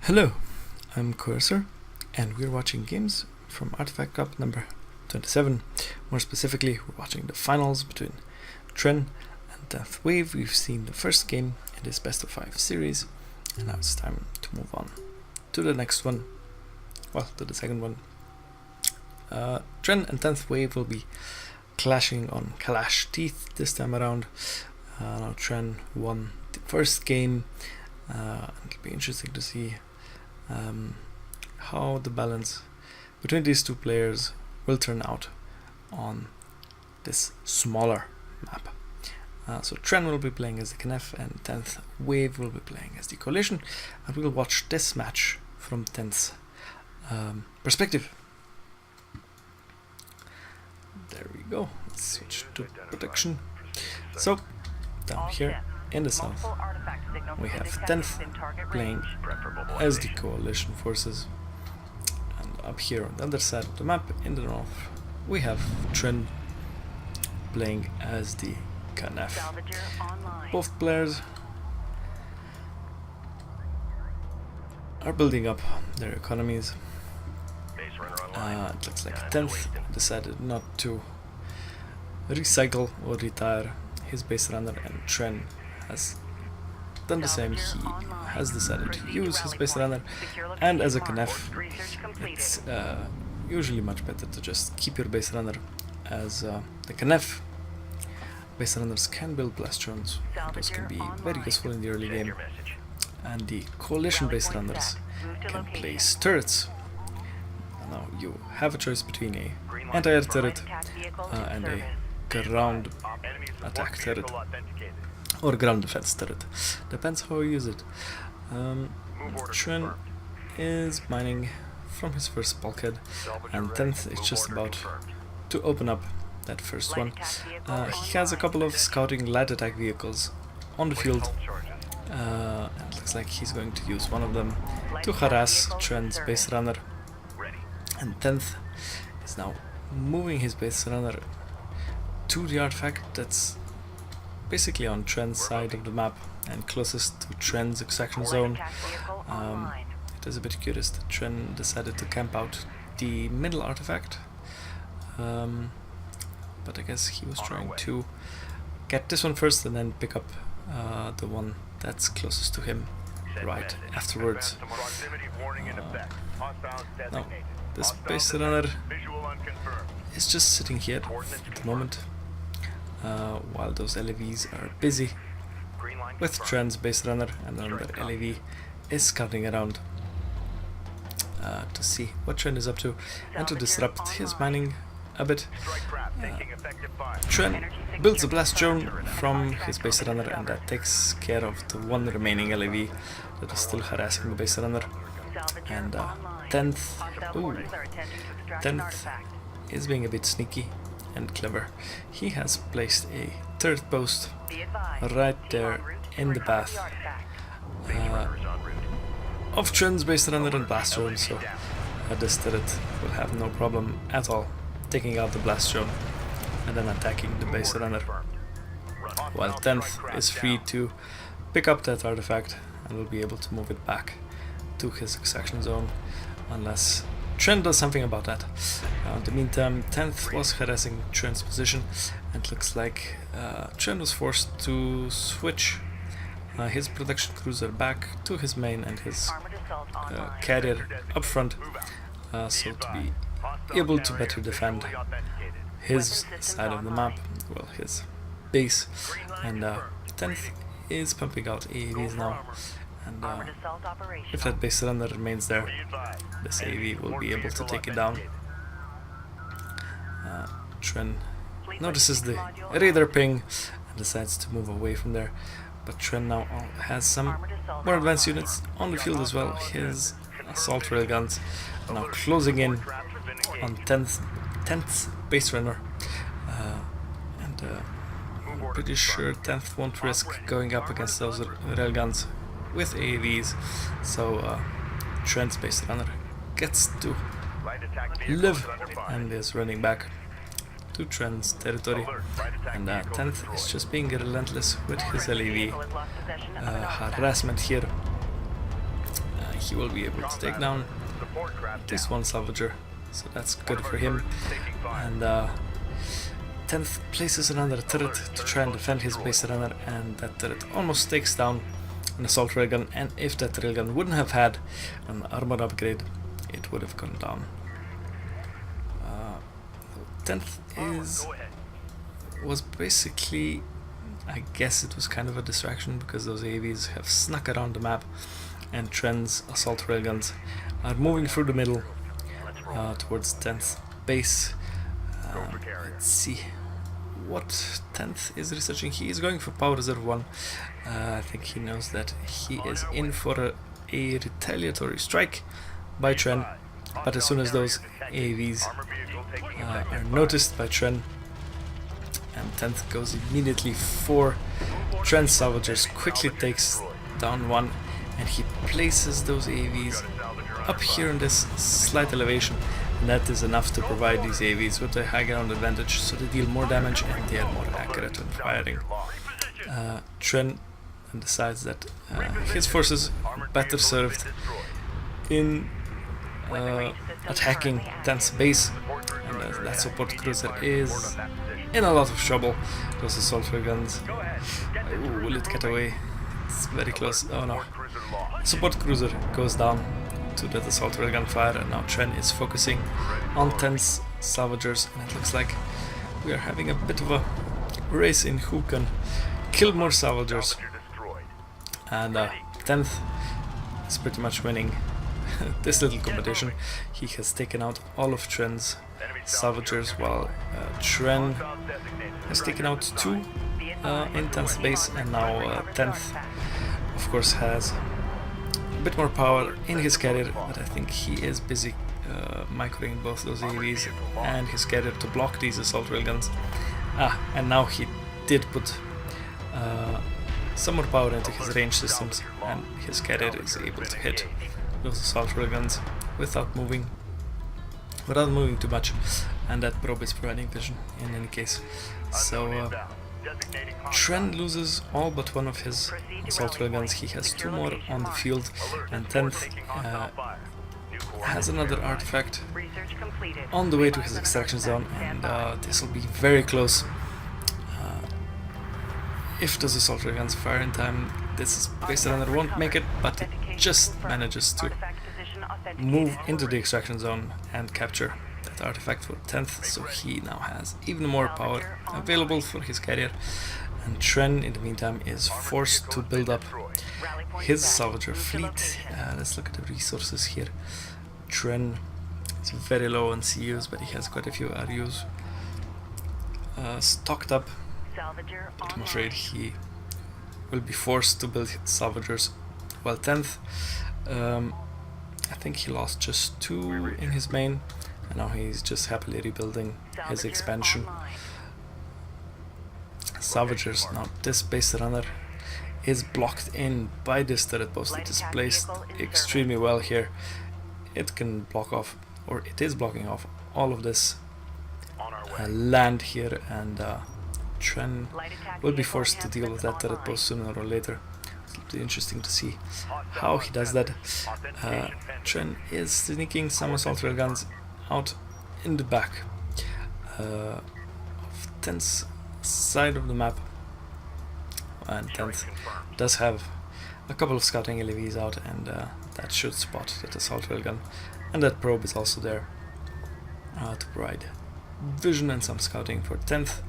Hello, I'm Coercer, and we're watching games from ArtifactCup number 27. More specifically, we're watching the finals between Tren and TenthWave. We've seen the first game in this best of 5 series, and now it's time to move on to the next one. Well, to the second one. Tren and TenthWave will be clashing on Kalash Teeth this time around. Now Tren won the first game. It'll be interesting to see how the balance between these two players will turn out on this smaller map. So Tren will be playing as the Knef and TenthWave will be playing as the Coalition, and we'll watch this match from Tenth's perspective. There we go. Let's switch to protection. So down here in the south we have Tenth playing as the Coalition forces, and up here on the other side of the map in the north we have Tren playing as the Knef. Both players are building up their economies. It looks like Tenth decided not to recycle or retire his base runner, and Tren has done the same. He has decided to use his base runner, and as a Knef it's usually much better to just keep your base runner, as the Knef base runners can build blast drones. Those can be very useful in the early game, and the Coalition base runners can place turrets. Now you have a choice between a anti-air turret and a ground attack turret or ground defense turret. Depends how you use it. Tren is mining from his first bulkhead, and Tenth is just about to open up that first one. He has a couple of scouting light attack vehicles on the field, and it looks like he's going to use one of them to harass Tren's base runner. And Tenth is now moving his base runner to the artifact that's basically on Tren's side of the map and closest to Tren's extraction zone. It is a bit curious that Tren decided to camp out the middle artifact, but I guess he was trying to get this one first and then pick up the one that's closest to him right afterwards. Now, this base runner is just sitting here at the moment, while those LAVs are busy with Tren's base runner, and another LAV is scouting around to see what Tren is up to and to disrupt his mining a bit. Tren builds a blast drone from his base runner, and that takes care of the one remaining LAV that is still harassing the base runner. And Tenth is being a bit sneaky and clever. He has placed a turret post right there in the path of Tren's base runner and blast drone, so this turret will have no problem at all taking out the blast drone and then attacking the base runner, while Tenth is free to pick up that artifact and will be able to move it back to his extraction zone unless Tren does something about that. In the meantime, Tenth was harassing Tren's position, and it looks like Tren was forced to switch his production cruiser back to his main and his carrier up front, so to be able to better defend his side of the map, well, his base. And Tenth is pumping out AAVs now, and if that base runner remains there, this AAV will be able to take it down. Tren notices the radar ping and decides to move away from there, but Tren now has some more advanced units on the field as well. His assault railguns are now closing in on Tenth's base runner, and I'm pretty sure Tenth won't risk going up against those railguns with AAVs, so Tren's base runner gets to live and is running back to Tren's territory, and Tenth is just being relentless with his LAV harassment here. he will be able to take down at least one salvager, so that's good for him. And 10th places another turret to try and defend his base runner, and that turret almost takes down an assault railgun, and if that railgun wouldn't have had an armor upgrade, it would have gone down. 10th was basically, I guess it was kind of a distraction, because those AVs have snuck around the map and Tren's assault railguns are moving through the middle towards 10th base. Let's see what 10th is researching. He is going for power reserve 1. I think he knows that he is in for a retaliatory strike by Tren, but as soon as those AVs are noticed by Tren, and 10th goes immediately for Tren's salvagers, quickly takes down one, and he places those AVs up here in this slight elevation, and that is enough to provide these AVs with a high ground advantage, so they deal more damage and they are more accurate when firing. Tren decides that his forces are better served in attacking 10th's base, and that support cruiser is in a lot of trouble. Those assault railguns, will it get away? It's very close. Oh no. Support cruiser goes down to that assault railgun fire, and now Tren is focusing on 10th's salvagers, and it looks like we are having a bit of a race in who can kill more salvagers, and 10th is pretty much winning this little competition. He has taken out all of Tren's salvagers, while Tren has taken out 2 in 10th base, and now 10th of course has a bit more power in his carrier, but I think he is busy microing both those AVs and his carrier to block these assault railguns. And now he did put some more power into his range systems, and his carrier is able to hit those assault railguns without moving too much, and that probe is providing vision in any case. So Tren loses all but one of his assault railguns. He has 2 more on the field, and 10th has another artifact on the way to his extraction zone, and this will be very close. If those assault railguns fire in time, this base runner won't make it, but it just manages to move into the extraction zone and capture that artifact for 10th, so he now has even more power available for his carrier, and Tren in the meantime is forced to build up his salvager fleet. Let's look at the resources here. Tren is very low on CUs, but he has quite a few RUs stocked up, but I'm afraid he will be forced to build salvagers, while 10th, I think he lost just 2 in his main, and now he's just happily rebuilding his expansion. Salvagers, now this base runner is blocked in by this turret post. It is placed extremely well here. It can block off, or it is blocking off, all of this land here, and Tren will be forced to deal with that turret post sooner or later. It'll be interesting to see how he does that. Tren is sneaking some assault railguns out in the back of 10th's side of the map, and 10th does have a couple of scouting LAVs out, and that should spot that assault railgun, and that probe is also there to provide vision and some scouting for 10th,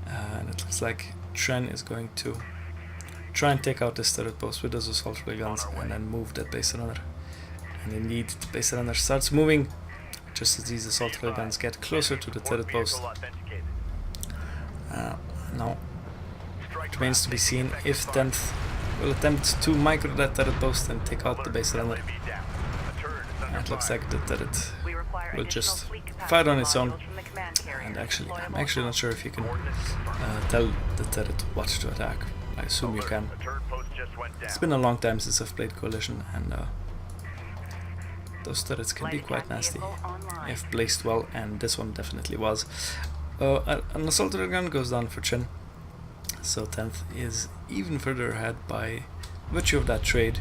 and it looks like Tren is going to try and take out this turret post with those assault railguns and then move that base runner, and indeed the base runner starts moving just as these assault railguns get closer to the turret post. Now it remains to be seen if 10th will attempt to micro that turret post and take out the base runner. It looks like the turret will just fire on its own, and I'm actually not sure if you can tell the turret what to attack. I assume you can. It's been a long time since I've played Coalition, and those turrets can be quite nasty if placed well, and this one definitely was. An assault railgun goes down for Tren, so 10th is even further ahead by virtue of that trade.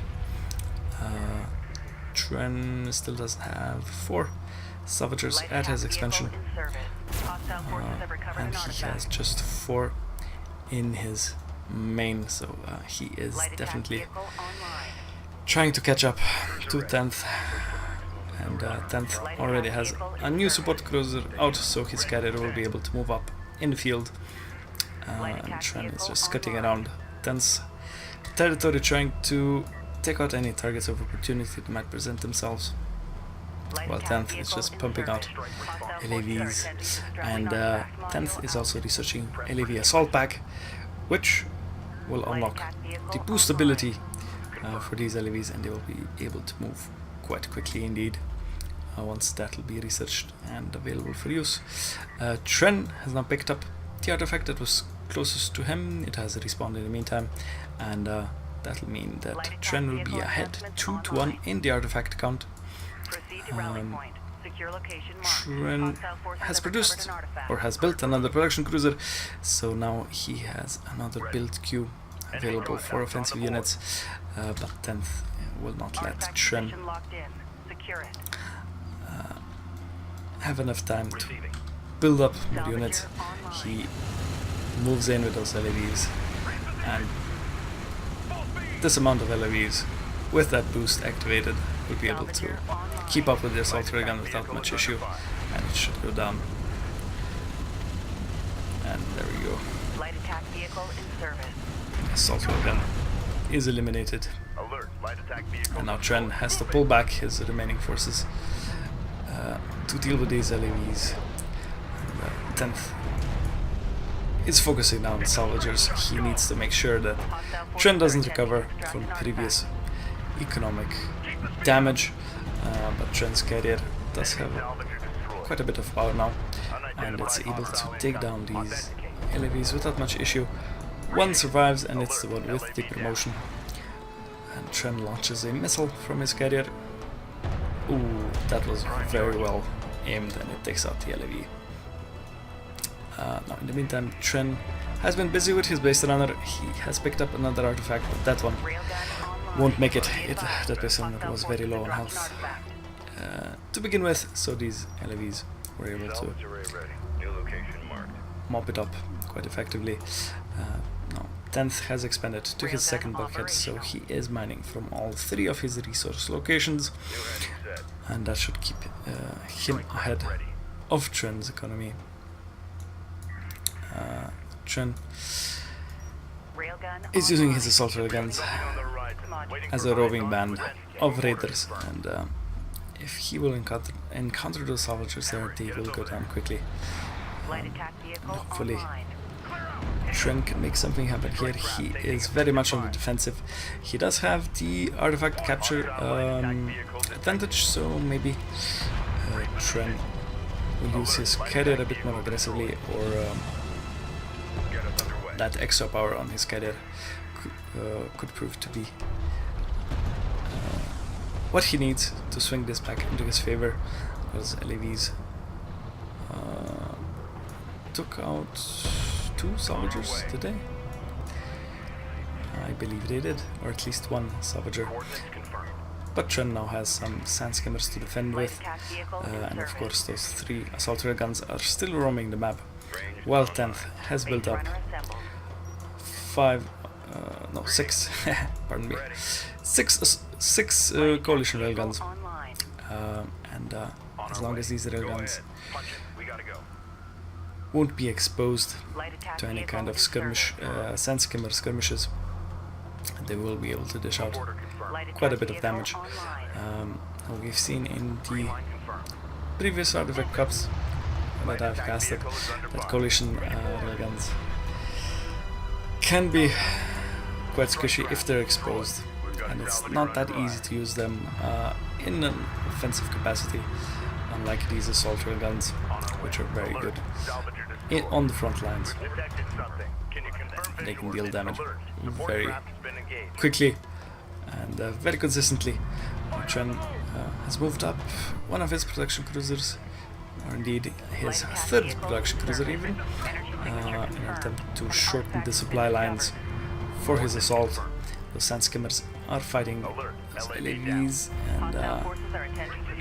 Tren still doesn't have 4 salvagers at his expansion, and he has just 4 in his main, so he is definitely trying to catch up to 10th, and 10th already has a new support cruiser out, so his carrier will be able to move up in the field, and Tren is just cutting around 10th's territory, trying to take out any targets of opportunity that might present themselves, while 10th is just pumping out LAVs, and 10th is also researching LAV assault pack, which will unlock the boost ability for these LAVs, and they will be able to move quite quickly indeed once that will be researched and available for use. Tren has now picked up the artifact that was closest to him. It has respawned in the meantime, and that will mean that Tren will be ahead 2-1 in the artifact count. Tren has produced or has built another production cruiser, so now he has another build queue available for offensive units, but 10th will not let Tren have enough time to build up more units. He moves in with those LAVs, and this amount of LAVs with that boost activated will be able to keep up with the assault gun without much issue, and it should go down. And there we go. Light attack vehicle in service. Assault gun is eliminated, and now Tren has to pull back his remaining forces to deal with these LAVs. And 10th is focusing on salvagers. He needs to make sure that Tren doesn't recover from previous economic damage, but Tren's carrier does have quite a bit of power now, and it's able to take down these LAVs without much issue. One survives, and it's the one with the promotion, and Tren launches a missile from his carrier. Ooh, that was very well aimed, and it takes out the LAV. Now in the meantime, Tren has been busy with his base runner. He has picked up another artifact, but that one won't make it. That base runner was very low on health to begin with, so these LAVs were able to mop it up quite effectively. Now 10th has expanded to his second bulkhead, so he is mining from all 3 of his resource locations, and that should keep him ahead of Tren's economy. Tren is using his assault railguns as a roving band of raiders, and if he will encounter those salvagers there, they will go down quickly. Hopefully Tren can make something happen here. He is very much on the defensive. He does have the artifact capture advantage, so maybe Tren will use his carrier a bit more aggressively, or that extra power on his carrier could prove to be what he needs to swing this back into his favor, because LAVs took out 2 salvagers today. I believe they did, or at least 1 salvager. But Tren now has some sand skimmers to defend with, and of course those 3 assault railguns are still roaming the map, while 10th has built up 6 pardon me, 6 coalition railguns, and as long as these railguns won't be exposed to any kind of skirmish, sand skimmer skirmishes, they will be able to dish out quite a bit of damage. We've seen in the previous Artifact Cups that I've casted that coalition railguns can be quite squishy if they're exposed, and it's not that easy to use them in an offensive capacity, unlike these assault railguns, which are very good on the front lines. They can deal damage very quickly and very consistently. Tren has moved up one of his production cruisers, or indeed his 3rd production cruiser even, in an attempt to shorten the supply lines for his assault. The sand skimmers are fighting as LAVs, and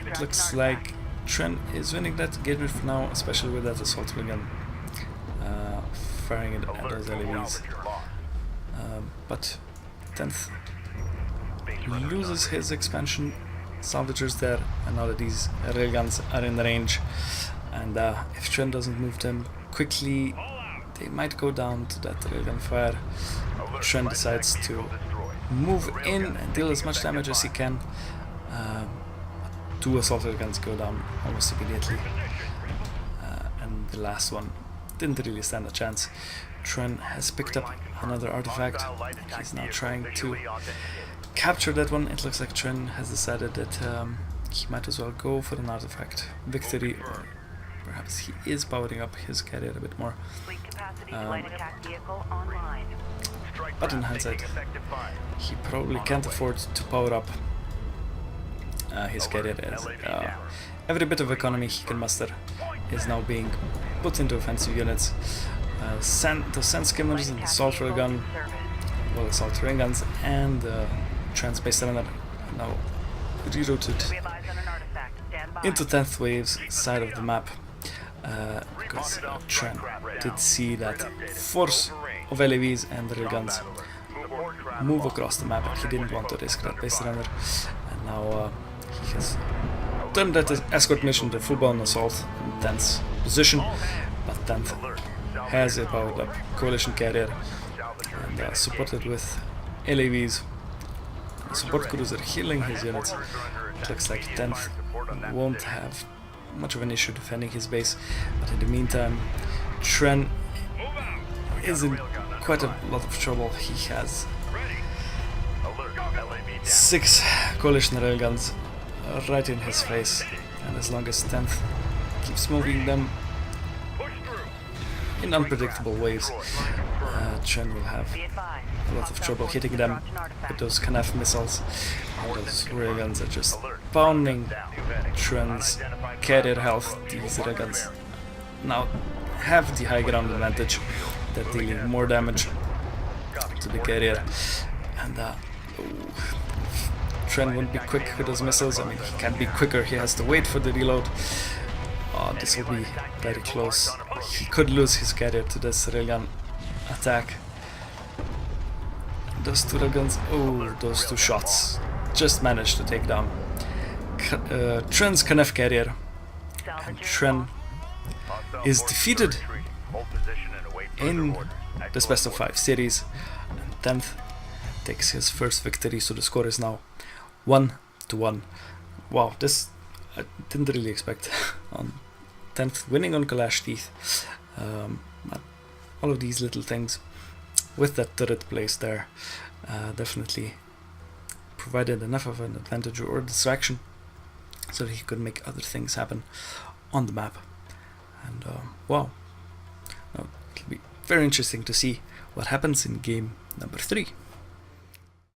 it looks like Tren is winning that engagement for now, especially with that assault gun firing it at those LAVs. But 10th loses his expansion salvagers there, and now that these railguns are in range, and if Tren doesn't move them quickly, they might go down to that railgun fire. Tren decides to move in and deal as much damage as he can. 2 assault railguns go down almost immediately, and the last one didn't really stand a chance. Tren has picked up another artifact. He's now trying to capture that one. It looks like Tren has decided that he might as well go for an artifact victory, or perhaps he is powering up his carrier a bit more. But in hindsight, he probably can't afford to power up his carrier, as every bit of economy he can muster is now being put into offensive units. The sand skimmers and the assault railgun, well, assault railguns and Tren's base runner now rerouted into 10thWave's side of the map, because Tren did see that force of LAVs and railguns move across the map. He didn't want to risk that base runner, and now he has turned that escort mission to full-blown assault in 10th's position, but 10th has a powered up coalition carrier and supported with LAVs. Support cruiser healing his units. It looks like 10th won't have much of an issue defending his base, but in the meantime Tren is in quite a lot of trouble. He has 6 coalition railguns right in his face, and as long as 10th keeps moving them in unpredictable ways, Tren will have a lot of trouble hitting them with those Knaff missiles, and those railguns are just pounding Tren's carrier health. These railguns now have the high ground advantage. They're dealing more damage to the carrier, and Tren won't be quick with those missiles. I mean, he can't be quicker, he has to wait for the reload. Oh, this will be very close. He could lose his carrier to this railgun attack. Those 2 railguns, oh, those 2 shots just managed to take down Tren's Knaff carrier, and Tren is defeated in this best of 5 series, and 10th takes his first victory, so the score is now 1-1. Wow, this I didn't really expect. On 10th winning on Kalash Teeth. But all of these little things with that turret placed there definitely provided enough of an advantage or distraction so that he could make other things happen on the map. And wow, now it'll be very interesting to see what happens in game number 3.